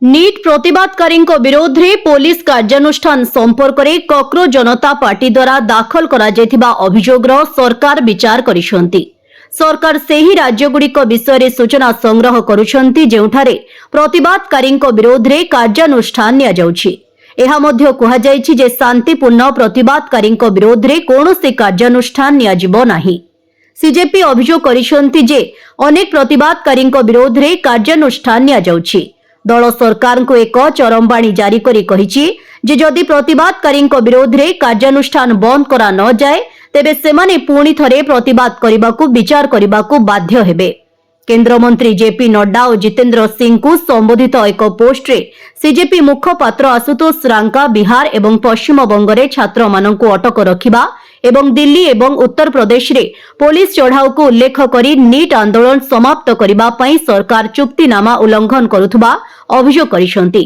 NEET प्रतिवादकारी विरोध में police कार्यानुष्ठान संपर्क में कक्रो जनता पार्टी द्वारा दाखल करा अभियोगर सरकार विचार करिसेंती। सरकार सेही राज्यगुड़िक विषय सूचना संग्रह करुछंती जेउठारे प्रतिवादकारी विरोध में कार्यानुष्ठान निया जाउछि। एहा मध्य कुहाଯାଇଛି जे शांतिपूर्ण प्रतिवादकारी विरोध में कौनसी कार्यानुष्ठान नियाजिबो नाही। सीजेपी अभियोग करिसेंती जे अनेक प्रतिवादकारी विरोध में कार्यानुष्ठान निया जाउछि। दल सरकार को एक चरमबाणी जारी करी कहिछि जे जदि प्रतिवादकारी विरोध में कार्यानुष्ठान बंद करा न जाए तेबे सेमाने पुणी थरे प्रतिवाद करबाकू विचार करबाकू बाध्य हेबे। केंद्र मंत्री जेपी नड्डा और जितेंद्र सिंह को संबोधित एक पोस्ट रे सीजेपी मुखपात्र आशुतोष रांका बिहार एवं पश्चिम बंग रे छात्र माननकू अटक रखिबा एवं दिल्ली एवं उत्तर प्रदेश रे पुलिस चढ़ाऊ को उल्लेख करी नीट आंदोलन समाप्त करबा पई सरकार चुक्तिनामा उल्लंघन करुथबा अभियोग करिसेंती।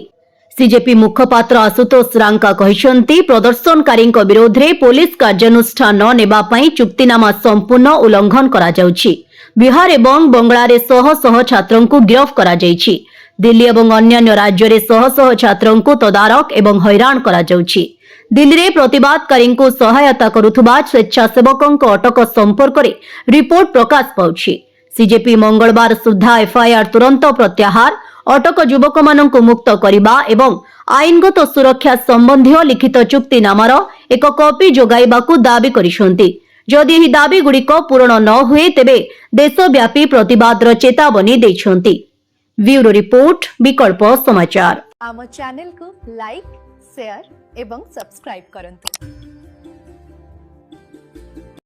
सीजेपी मुखपात्र आशुतोष रांका कहिसेंती प्रदर्शनकारी विरोध में पुलिस कार्यानुष्ठान न नेबा पई चुक्तिनामा संपूर्ण उल्लंघन करा जाउछि। बिहार एवं बंगला रे शह शह छात्रों को गिरफ्त करा जाइछि। दिल्ली एवं अन्य राज्य रे शह शह छात्रों को तदारक एवं हैरान करा जाउछि। दिल्ली रे प्रतिवादकारी को सहायता करुथबा स्वेच्छासेवकों अटक संपर्क में रिपोर्ट प्रकाश पाउछि। सीजेपी मंगलवार सुधा एफआईआर तुरंत प्रत्याहार अटक युवक माननकु मुक्त करिबा एवं आईनगत सुरक्षा संबंधी लिखित चुक्तिनामार एक कॉपी जोगाइबाकू दाबी करिसेंती। जदि एही दाबी गुड़िक पूरण न हुए तेबे देशव्यापी प्रतिवादर चेतावनी दैछंती। ब्यूरो रिपोर्ट विकल्प समाचार। आम चैनल को लाइक शेयर एवं सब्सक्राइब करंतु।